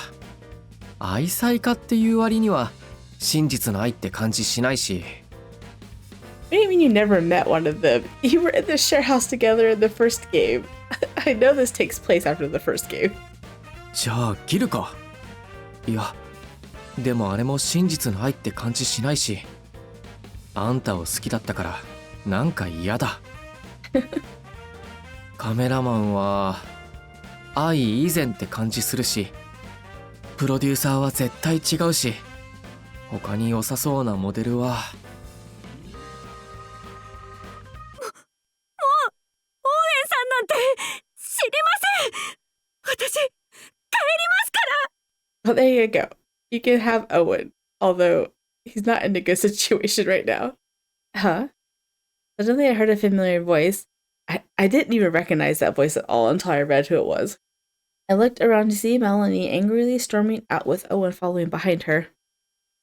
愛妻家っていう割には真実の愛って感じしないし What do you mean you never met one of them? You were in the share house together in the first game. I know this takes place after the first game. じゃあギルかいやでもあれも真実の愛って感じしないしあんたを好きだったからなんか嫌だカメラマンは愛以前って感じするしプロデューサーは絶対違うし他に良さそうなモデルは応援さんなんて知りません私帰りますから Well, there you go. You can have Owen, although he's not in a good situation right now. Huh? Suddenly I heard a familiar voice. I didn't even recognize that voice at all until I read who it was. I looked around to see Melanie angrily storming out with Owen following behind her.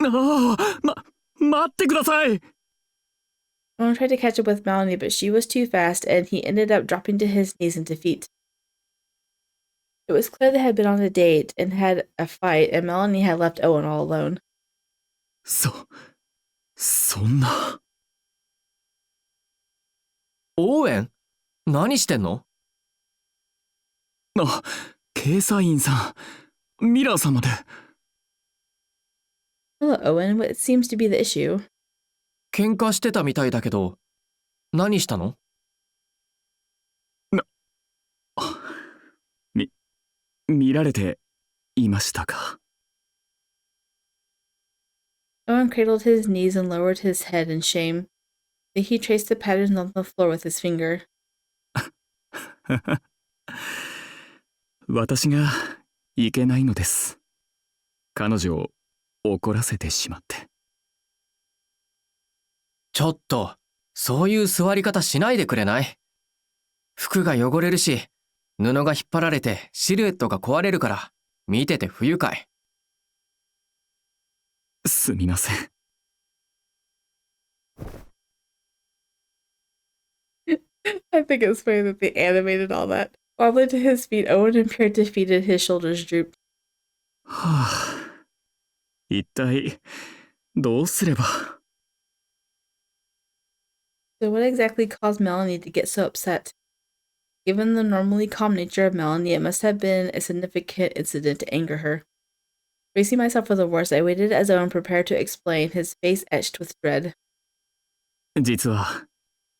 ああ、待ってください Owen tried to catch up with Melanie, but she was too fast, and he ended up dropping to his knees in defeat. It was clear they had been on a date and had a fight, and Melanie had left Owen all alone. そんなオーエン、何してんの？あ、警査員さん、ミラーさんまで。Hello, Owen. What seems to be the issue? 喧嘩してたみたいだけど、何したの？見られていましたか？ Owen cradled his knees and lowered his head in shame. Then he traced the patterns on the floor with his finger. 私がいけないのです。彼女を怒らせてしまって。ちょっと、そういう座り方しないでくれない？服が汚れるし、布が引っ張られてシルエットが壊れるから、見てて不愉快。すみません。I think it's funny that they animated all that. Wobbling to his feet, Owen appeared defeated, his shoulders drooped. はあ、一体どうすれば。So what exactly caused Melanie to get so upset? Given the normally calm nature of Melanie, it must have been a significant incident to anger her. Bracing myself for the worst, I waited as Owen prepared to explain, his face etched with dread. 実は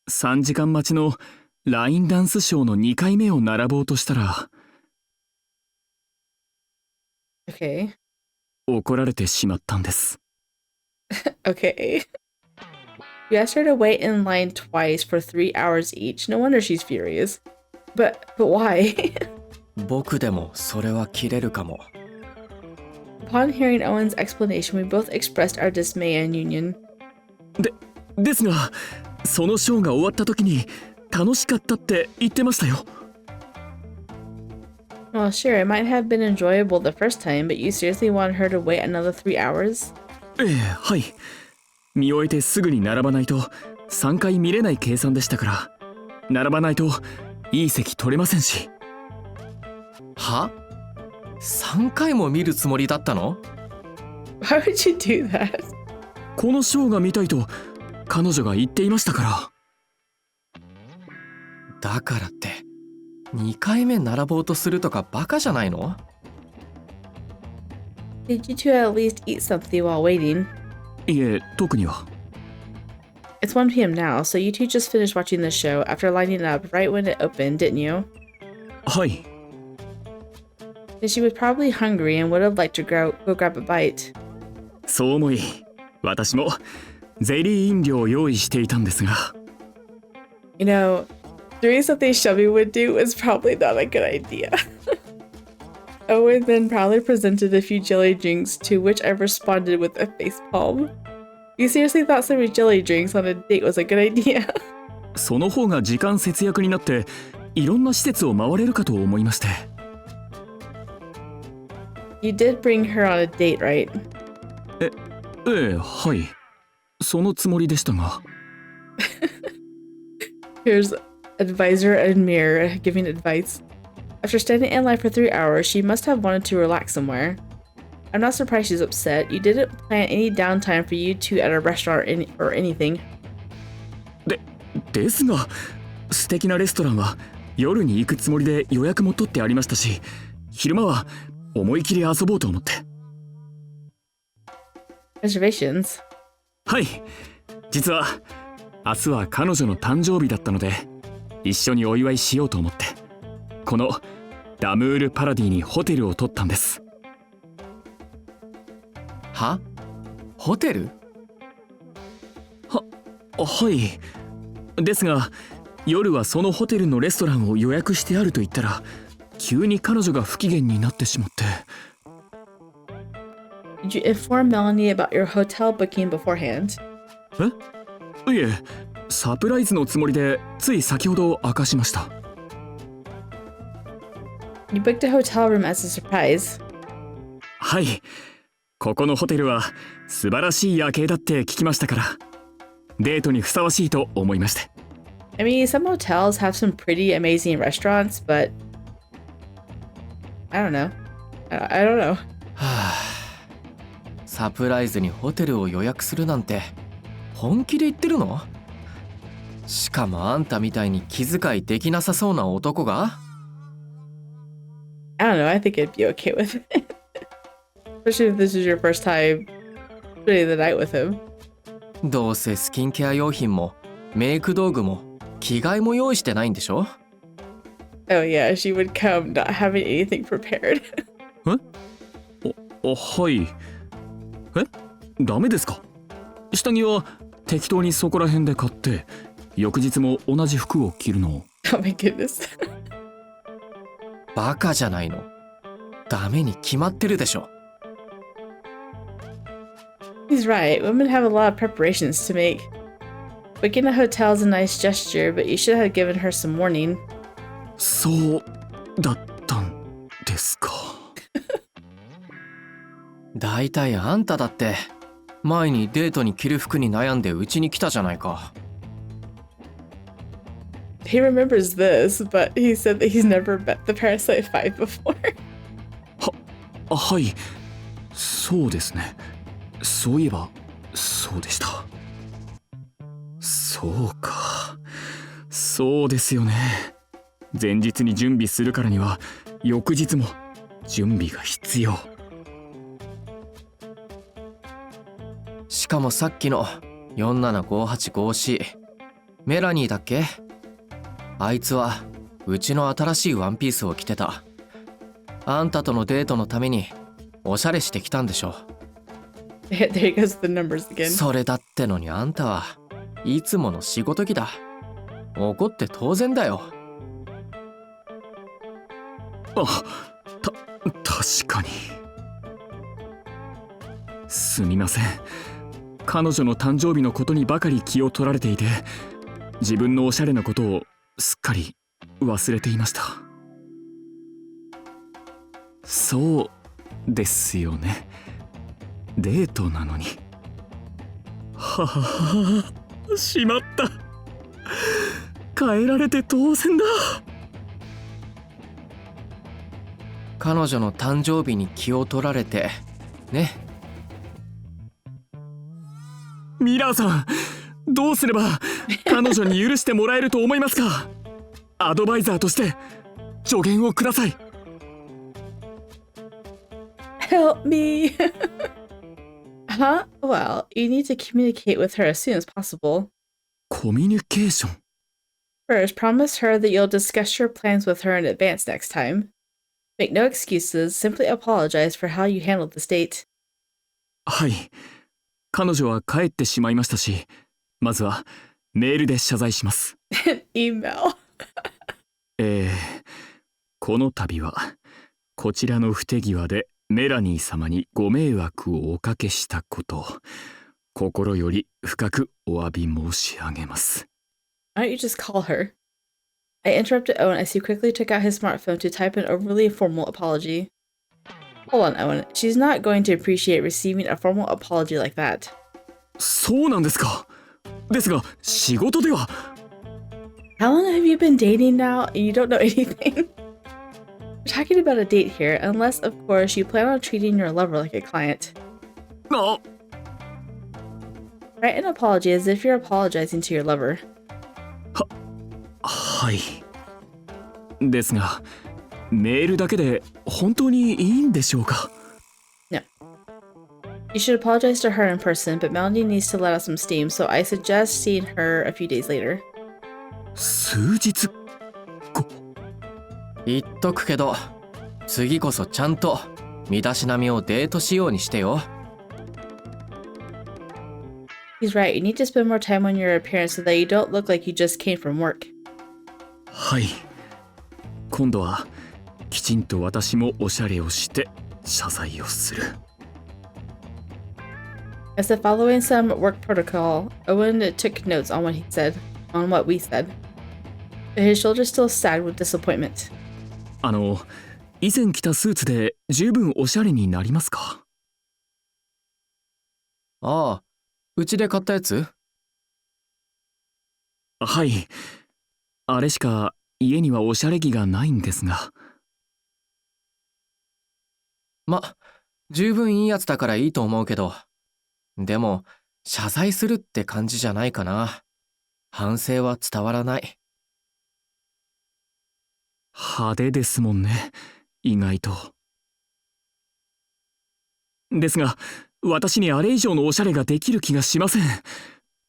3時間待ちのラインダンスショーの2回目を並ぼうとしたら、Okay. 怒られてしまったんです。Okay. You asked her to wait in line twice for 3 hours each. No wonder she's furious. But why? 僕でもそれは切れるかも。Upon hearing Owen's explanation, we both expressed our dismay and union. ですが、そのショーが終わった時に楽しかったって言ってましたよ。Well, sure, it might have been enjoyable the first time, but you seriously wanted her to wait another 3 hours? ええ、はい。見終えてすぐに並ばないと3回見れない計算でしたから、並ばないといい席取れませんし。は？3回も見るつもりだったの？ Why would you do that? このショーが見たいと彼女が言っていましたから。だからって2回目並ぼうとするとかバカじゃないの？ Did you two at least eat something while waiting? いえ、特には。It's 1 p.m. now, so you two just finished watching the show after lining up right when it opened, didn't you? はい。Then she was probably hungry and would have liked to go grab a bite. そう思い、私もゼリー飲料を用意していたんですが。You know, doing something Shelby would do is probably not a good idea. Owen then proudly presented a few jelly drinks, to which I responded with a facepalm. You seriously thought some jelly drinks on a date was a good idea? その方が時間節約になっていろんな施設を回れるかと思いまして。You did bring her on a date, right? ええ、はい。そのつもりでしたが。Here's advisor and mirror giving advice. After standing in line for 3 hours, she must have wanted to relax somewhere. I'm not surprised she's upset. You didn't plan any downtime for you two at a restaurant or anything. ですが、素敵なレストランは夜に行くつもりで予約も取ってありましたし、昼間は思い切り遊ぼうと思って。Reservations? はい。実は明日は彼女の誕生日だったので、一緒にお祝いしようと思って、このダムールパラディにホテルを取ったんです。は？ホテル？はい。ですが、夜はそのホテルのレストランを予約してあると言ったら、急に彼女が不機嫌になってしまって。Did you inform Melanie about your hotel booking beforehand? いえ、サプライズのつもりでつい先ほど明かしました。You booked a hotel room as a surprise. はい。ここのホテルは素晴らしい夜景だって聞きましたから、デートにふさわしいと思いまして。I mean, some hotels have some pretty amazing restaurants, but I don't know. I don't know. はぁ、サプライズにホテルを予約するなんて本気で言ってるの？しかもあんたみたいに気遣いできなさそうな男が I don't know, I think I'd be okay with it. Especially if this is your first time spending the night with him. どうせスキンケア用品もメイク道具も着替えも用意してないんでしょ Oh yeah, she would come not having anything prepared. はい。ダメですか？下着は適当にそこら辺で買って翌日も同じ服を着るの。 Oh my goodness. バカじゃないの。ダメに決まってるでしょ。 He's right, women have a lot of preparations to make. Booking a hotel is a nice gesture, but you should have given her some warning. そうだったんですか。だいたいあんただって前にデートに着る服に悩んでうちに来たじゃないか。 He remembers this, but he said that he's never met the Parasite 5 before. はい、そうですね。そういえばそうでした。そうか、そうですよね。前日に準備するからには翌日も準備が必要。しかもさっきの 475854C メラニーだっけ？あいつはうちの新しいワンピースを着てた。あんたとのデートのためにおしゃれしてきたんでしょ。There he goes with the numbers again. それだってのにあんたはいつもの仕事着だ。怒って当然だよ。確かに。すみません。彼女の誕生日のことにばかり気を取られていて、自分のおしゃれなことをすっかり忘れていました。そうですよね。デートなのに。はは、しまった。変えられて当然だ。彼女の誕生日に気を取られてね。ミラーさん、どうすれば彼女に許してもらえると思いますか？アドバイザーとして助言をください。Help me. Huh? Well, you need to communicate with her as soon as possible. コミュニケーション。 First, promise her that you'll discuss your plans with her in advance next time. Make no excuses, simply apologize for how you handled this date. はい。彼女は帰ってしまいましたし、まずはメールで謝罪します。Email. この度はこちらの不手際でメラニー様にご迷惑をおかけしたこと、心より深くお詫び申し上げます。 Why don't you just call her? I interrupted Owen as he quickly took out his smartphone to type an overly formal apology. Hold on, Owen. She's not going to appreciate receiving a formal apology like that. そうなんですか。ですが仕事では。 How long have you been dating now and you don't know anything? We're talking about a date here, unless, of course, you plan on treating your lover like a client. あ、 Write an apology as if you're apologizing to your lover. はい。ですがメールだけで本当にいいんでしょうか？ No. You should apologize to her in person, but Melanie needs to let out some steam, so I suggest seeing her a few days later. 数日後。言っとくけど次こそちゃんと身だしなみをデート仕様にしてよ。 He's right, you need to spend more time on your appearance so that you don't look like you just came from work. はい。今度はきちんと私もおしゃれをして謝罪をする。 As if following some work protocol, Owen took notes on what we said. But his shoulders still sagged with disappointment. 以前着たスーツで十分おしゃれになりますか？ああ、うちで買ったやつ？はい。あれしか家にはおしゃれ着がないんですが。ま、十分いいやつだからいいと思うけど、でも謝罪するって感じじゃないかな。反省は伝わらない。派手ですもんね、意外と。ですが、私にあれ以上のおしゃれができる気がしません。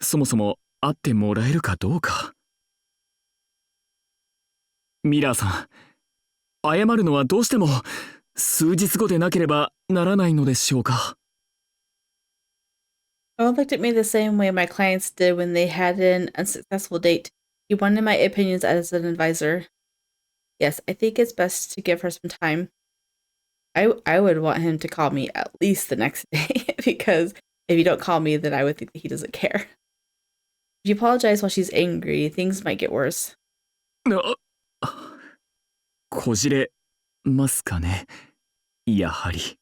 そもそも会ってもらえるかどうか。ミラーさん、謝るのはどうしても数日後でなければならないのでしょうか。Owen looked at me the same way my clients did when they had an unsuccessful date. He wanted my opinions as an advisor. Yes, I think it's best to give her some time. I would want him to call me at least the next day, because if you don't call me, then I would think that he doesn't care. If you apologize while she's angry, things might get worse. こじれますかね、やはり。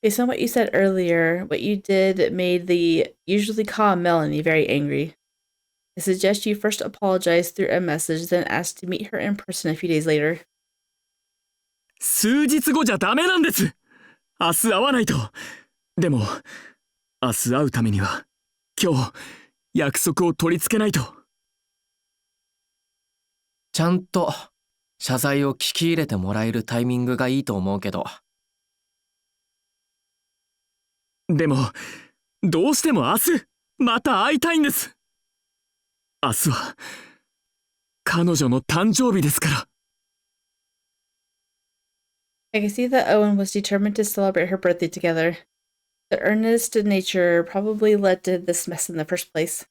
Based on what you said earlier, what you did made the usually calm Melanie very angry. I suggest you first apologize through a message, then ask to meet her in person a few days later. 数日後じゃダメなんです。明日会わないと。でも、明日会うためには、今日、約束を取り付けないと。ちゃんと謝罪を聞き入れてもらえるタイミングがいいと思うけど。でも、どうしても明日、また会いたいんです。明日は、彼女の誕生日ですから。I can see that Owen was determined to celebrate her birthday together. The earnest nature probably led to this mess in the first place.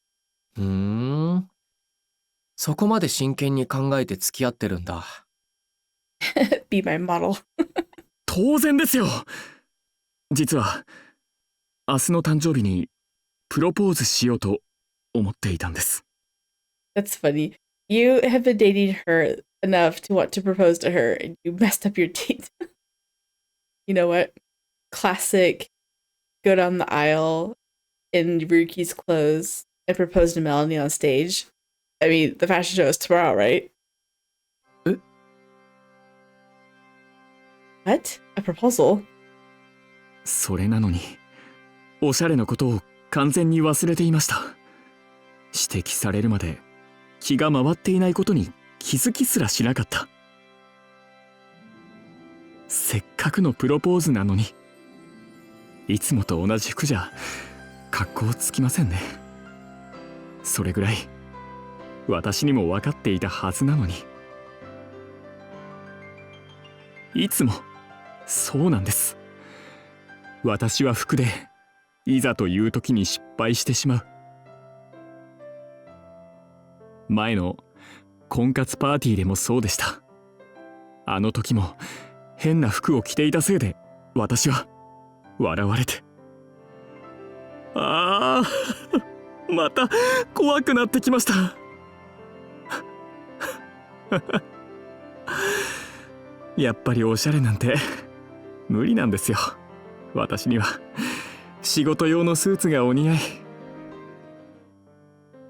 そこまで真剣に考えて付き合ってるんだ。Be my model. 当然ですよ。実は、明日の誕生日にプロポーズしようと思っていたんです。That's funny. You have been dating her enough to want to propose to her, and you messed up your date. You know what? Classic. Go down the aisle in Ryuki's clothes and propose to Melanie on stage. I mean, the fashion show is tomorrow, right? What? A proposal? それなのに、おしゃれなことを完全に忘れていました。指摘されるまで気が回っていないことに気づきすらしなかった。せっかくのプロポーズなのに、いつもと同じ服じゃ格好つきませんね。それぐらい私にも分かっていたはずなのに。いつもそうなんです。私は服でいざという時に失敗してしまう。前の婚活パーティーでもそうでした。あの時も変な服を着ていたせいで私は笑われて。ああ、また怖くなってきました。やっぱりおしゃれなんて無理なんですよ。私には仕事用のスーツがお似合い。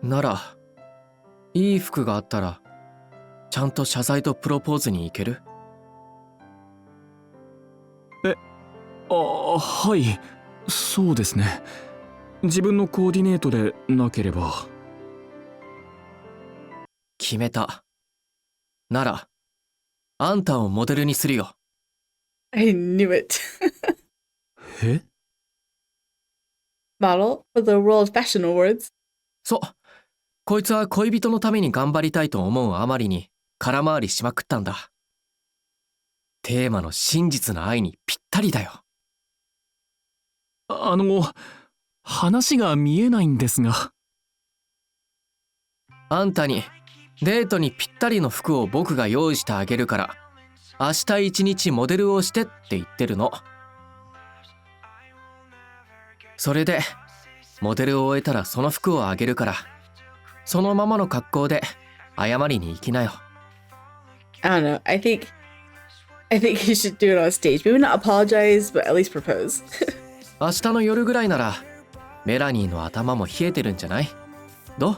なら、いい服があったら、ちゃんと謝罪とプロポーズに行ける？はい、そうですね。自分のコーディネートでなければ。決めた。なら、あんたをモデルにするよ。I knew it. え？ Model for the World Fashion Awards. そう。こいつは恋人のために頑張りたいと思うあまりに空回りしまくったんだ。テーマの真実の愛にぴったりだよ。話が見えないんですが。あんたにデートにぴったりの服を僕が用意してあげるから、明日一日モデルをしてって言ってるの。それでモデルを終えたらその服をあげるから、そのままの格好で謝りに行きなよ。I don't know. I think you should do it on stage. Maybe not apologize, but at least propose. 明日の夜ぐらいならメラニーの頭も冷えてるんじゃない？どう？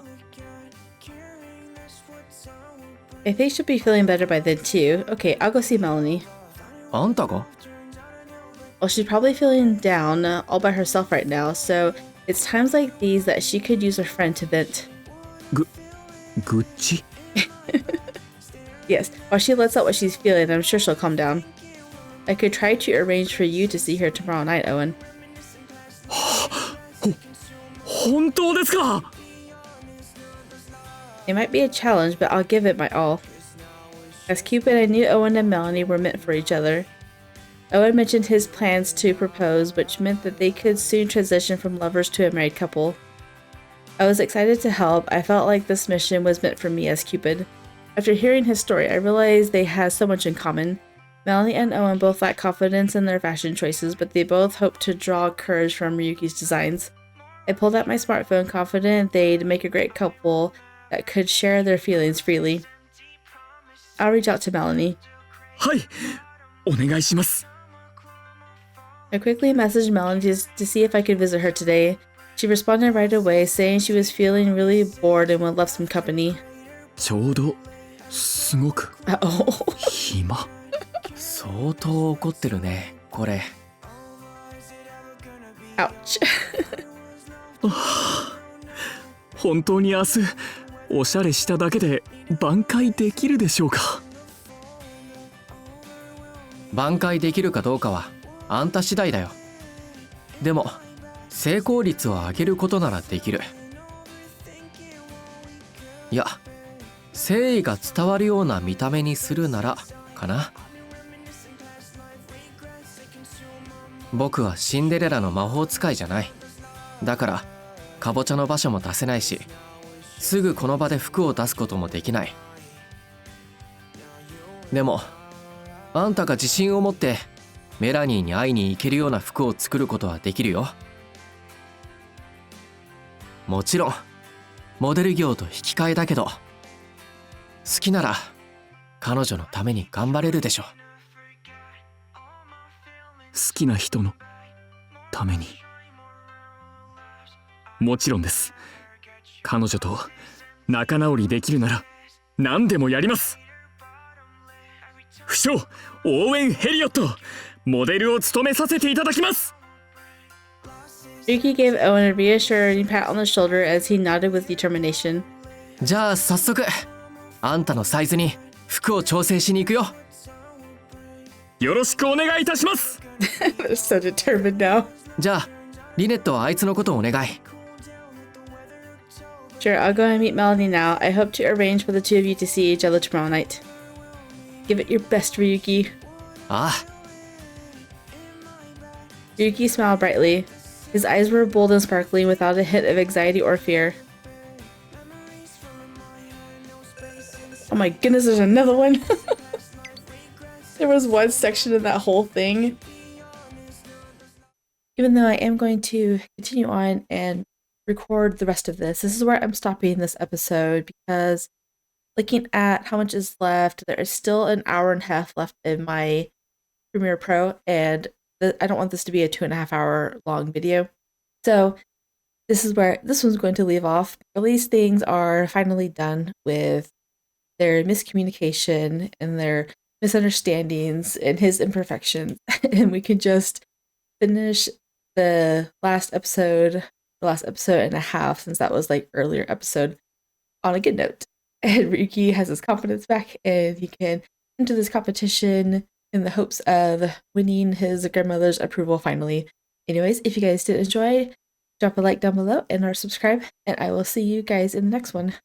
I think she'll be feeling better by then too. Okay, I'll go see Melanie. あんたが？ Well, she's probably feeling down all by herself right now, so it's times like these that she could use a friend to vent. 愚痴 Yes, while she lets out what she's feeling, I'm sure she'll calm down. I could try to arrange for you to see her tomorrow night, Owen. 本当ですか It might be a challenge, but I'll give it my all. As Cupid, I knew Owen and Melanie were meant for each other. Owen mentioned his plans to propose, which meant that they could soon transition from lovers to a married couple. I was excited to help. I felt like this mission was meant for me as Cupid. After hearing his story, I realized they had so much in common. Melanie and Owen both lack confidence in their fashion choices, but they both hope to draw courage from Ryuki's designs. I pulled out my smartphone, confident they'd make a great couple that could share their feelings freely. I'll reach out to Melanie. はい、お願いします。 I quickly messaged Melanie to see if I could visit her today. She responded right away, saying she was feeling really bored and would love some company. ちょうどすごく Uh-oh. 暇。相当怒ってるね、これ。 Ouch. 本当に明日おしゃれしただけで挽回できるでしょうか。挽回できるかどうかはあんた次第だよ。でも成功率を上げることならできる。いや、誠意が伝わるような見た目にするならかな。僕はシンデレラの魔法使いじゃない。だからかぼちゃの場所も出せないし、すぐこの場で服を出すこともできない。でもあんたが自信を持ってメラニーに会いに行けるような服を作ることはできるよ。もちろんモデル業と引き換えだけど、好きなら彼女のために頑張れるでしょ。好きな人のために。もちろんです。彼女と仲直りできるなら何でもやります。不肖オーウェン・ヘリオット、モデルを務めさせていただきます。 Ryuki gave Owen a reassuring pat on the shoulder as he nodded with determination. じゃあ早速あんたのサイズに服を調整しに行くよ。よろしくお願いいたします。 They're so determined now. じゃあリネットはあいつのことをお願い。 Sure, I'll go and meet Melanie now. I hope to arrange for the two of you to see each other tomorrow night. Give it your best, Ryuki. ああ。 Ryuki smiled brightly. His eyes were bold and sparkling without a hint of anxiety or fear. Oh my goodness, there's another one! There was one section in that whole thing. Even though I am going to continue on and record the rest of this is where I'm stopping this episode, because looking at how much is left, there is still an hour and a half left in my Premiere Pro, and I don't want this to be a 2.5 hour long video. So this is where this one's going to leave off. At least things are finally done with their miscommunication and their misunderstandings and his imperfections. And we can just finish the last episode and a half, since that was like earlier episode, on a good note. And Ryuki has his confidence back and he can enter this competition in the hopes of winning his grandmother's approval finally. Anyways, if you guys did enjoy, drop a like down below and or subscribe, and I will see you guys in the next one.